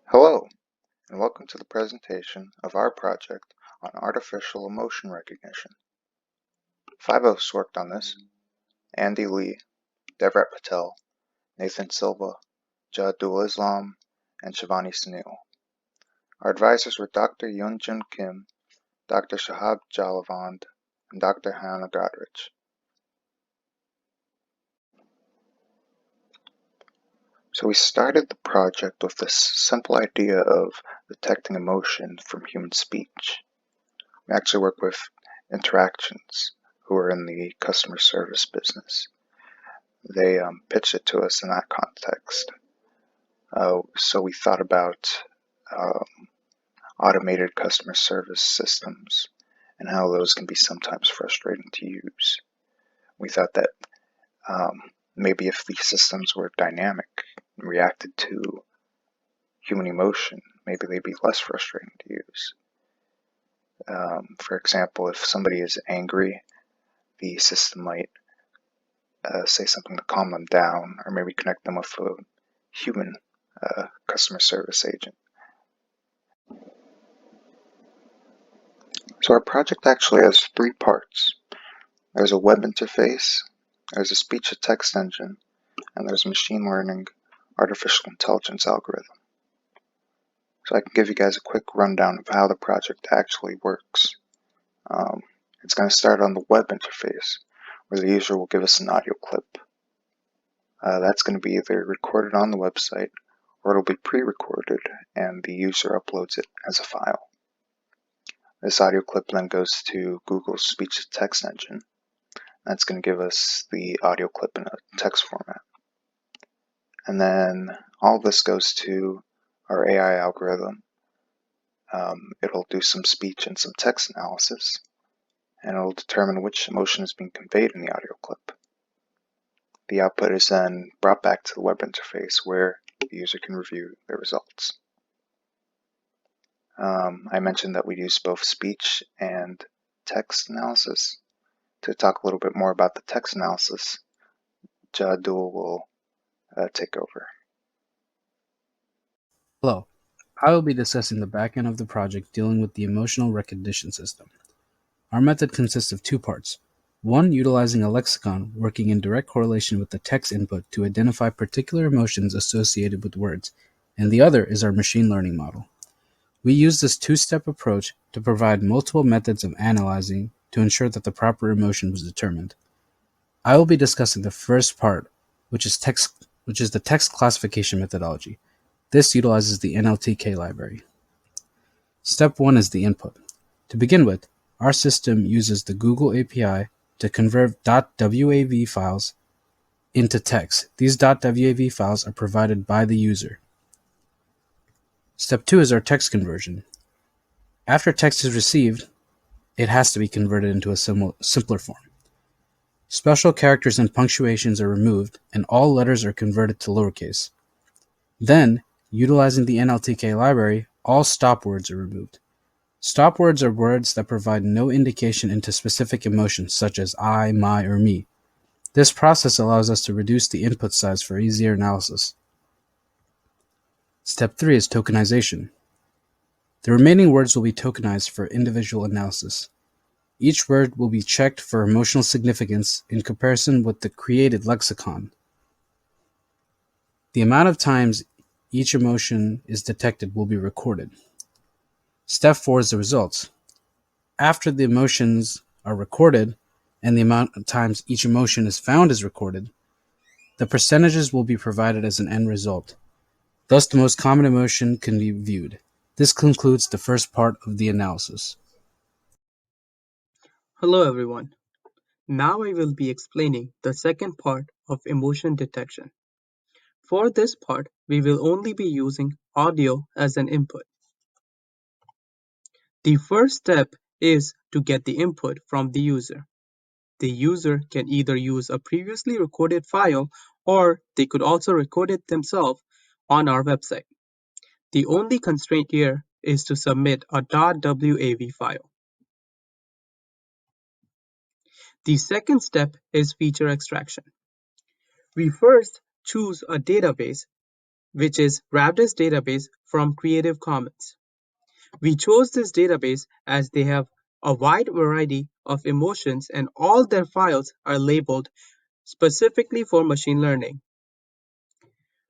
Hello, and welcome to the presentation of our project on artificial emotion recognition. 5 of us worked on this: Andy Lee, Devrat Patel, Nathan Silva, Jadul Islam, and Shivani Sunil. Our advisors were Dr. Yoonjun Kim, Dr. Shahab Jalavand, and Dr. Hannah Godrich. So we started the project with this simple idea of detecting emotion from human speech. We actually work with interactions who are in the customer service business. They pitched it to us in that context. So we thought about automated customer service systems and how those can be sometimes frustrating to use. We thought that maybe if these systems were dynamic and reacted to human emotion, maybe they'd be less frustrating to use. For example, if somebody is angry, the system might say something to calm them down, or maybe connect them with a human customer service agent. So our project actually has 3 parts. There's a web interface, there's a speech-to-text engine, and there's a machine learning artificial intelligence algorithm. So I can give you guys a quick rundown of how the project actually works. It's going to start on the web interface, where the user will give us an audio clip. That's going to be either recorded on the website, or it'll be pre-recorded and the user uploads it as a file. This audio clip then goes to Google's speech-to-text engine. That's going to give us the audio clip in a text format. And then all of this goes to our AI algorithm. It'll do some speech and some text analysis, and it'll determine which emotion is being conveyed in the audio clip. The output is then brought back to the web interface where the user can review the results. I mentioned that we use both speech and text analysis. To talk a little bit more about the text analysis, Jadul will take over. Hello, I will be discussing the backend of the project dealing with the emotional recognition system. Our method consists of 2 parts. One, utilizing a lexicon working in direct correlation with the text input to identify particular emotions associated with words, and the other is our machine learning model. We use this 2-step approach to provide multiple methods of analyzing to ensure that the proper emotion was determined. I will be discussing the first part, which is the text classification methodology. This utilizes the NLTK library. Step 1 is the input. To begin with, our system uses the Google API to convert .wav files into text. These .wav files are provided by the user. Step 2 is our text conversion. After text is received, it has to be converted into a simpler form. Special characters and punctuations are removed, and all letters are converted to lowercase. Then, utilizing the NLTK library, all stop words are removed. Stop words are words that provide no indication into specific emotions such as I, my, or me. This process allows us to reduce the input size for easier analysis. Step 3 is tokenization. The remaining words will be tokenized for individual analysis. Each word will be checked for emotional significance in comparison with the created lexicon. The amount of times each emotion is detected will be recorded. Step 4 is the results. After the emotions are recorded and the amount of times each emotion is found is recorded, the percentages will be provided as an end result. Thus, the most common emotion can be viewed. This concludes the first part of the analysis. Hello everyone. Now I will be explaining the second part of emotion detection. For this part, we will only be using audio as an input. The first step is to get the input from the user. The user can either use a previously recorded file or they could also record it themselves on our website. The only constraint here is to submit a .wav file. The second step is feature extraction. We first choose a database which is Raptors database from Creative Commons. We chose this database as they have a wide variety of emotions and all their files are labeled specifically for machine learning.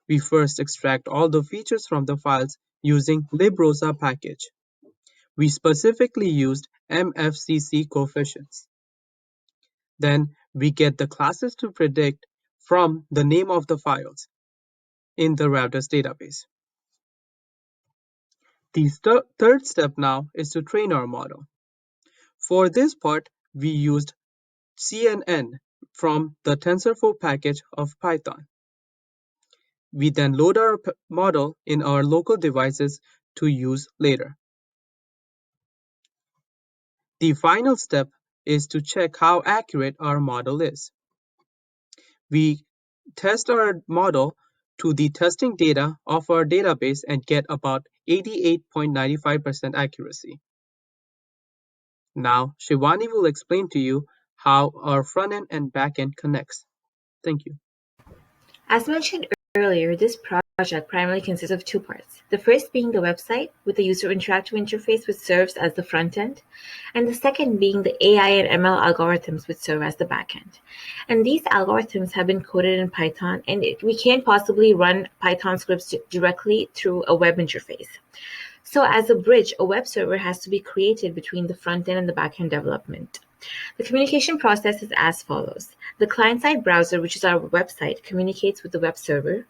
We first extract all the features from the files using librosa package. We specifically used MFCC coefficients. Then we get the classes to predict from the name of the files in the Raptors database. The third step now is to train our model. For this part, we used CNN from the TensorFlow package of Python. We then load our model in our local devices to use later. The final step is to check how accurate our model is. We test our model to the testing data of our database and get about 88.95% accuracy. Now, Shivani will explain to you how our front end and back end connects. Thank you. As mentioned earlier, this project primarily consists of two parts. The first being the website with the user interactive interface which serves as the front end, and the second being the AI and ML algorithms which serve as the back end. And these algorithms have been coded in Python, and we can't possibly run Python scripts directly through a web interface. So as a bridge, a web server has to be created between the front end and the back end development. The communication process is as follows. The client-side browser, which is our website, communicates with the web server,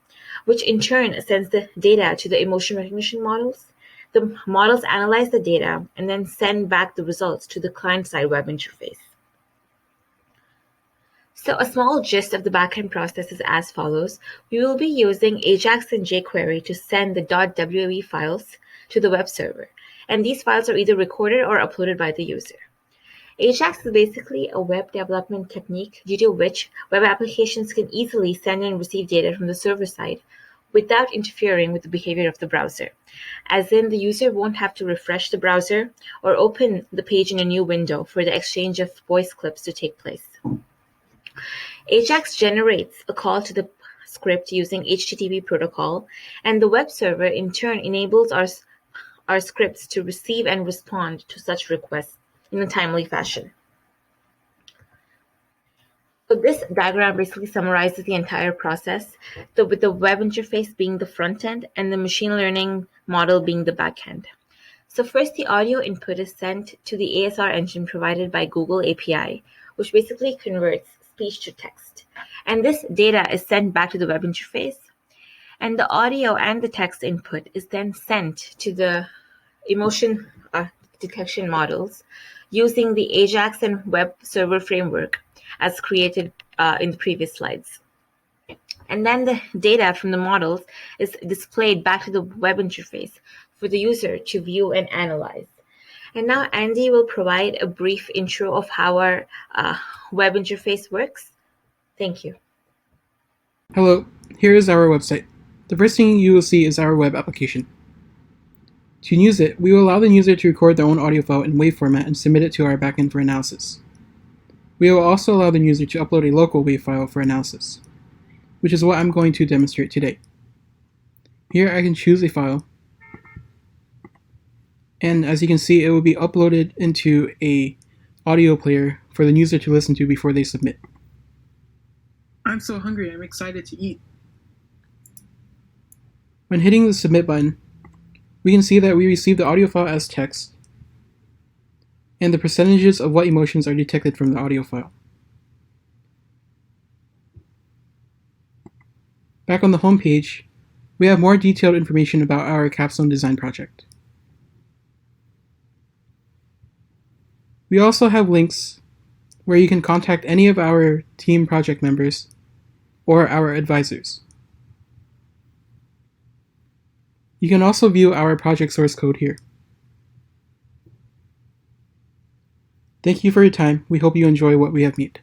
which in turn sends the data to the emotion recognition models. The models analyze the data and then send back the results to the client-side web interface. So a small gist of the backend process is as follows. We will be using Ajax and jQuery to send the .wav files to the web server, and these files are either recorded or uploaded by the user. Ajax is basically a web development technique due to which web applications can easily send and receive data from the server side without interfering with the behavior of the browser. As in, the user won't have to refresh the browser or open the page in a new window for the exchange of voice clips to take place. Ajax generates a call to the script using HTTP protocol, and the web server in turn enables our scripts to receive and respond to such requests in a timely fashion. So this diagram basically summarizes the entire process, with the web interface being the front end and the machine learning model being the back end. So first, the audio input is sent to the ASR engine provided by Google API, which basically converts speech to text. And this data is sent back to the web interface, and the audio and the text input is then sent to the emotion detection models using the Ajax and web server framework as created in the previous slides. And then the data from the models is displayed back to the web interface for the user to view and analyze. And now Andy will provide a brief intro of how our web interface works. Thank you. Hello, here is our website. The first thing you will see is our web application. To use it, we will allow the user to record their own audio file in WAV format and submit it to our backend for analysis. We will also allow the user to upload a local WAV file for analysis, which is what I'm going to demonstrate today. Here I can choose a file, and as you can see, it will be uploaded into a audio player for the user to listen to before they submit. I'm so hungry, I'm excited to eat. When hitting the submit button, we can see that we receive the audio file as text, and the percentages of what emotions are detected from the audio file. Back on the home page, we have more detailed information about our capstone design project. We also have links where you can contact any of our team project members or our advisors. You can also view our project source code here. Thank you for your time. We hope you enjoy what we have made.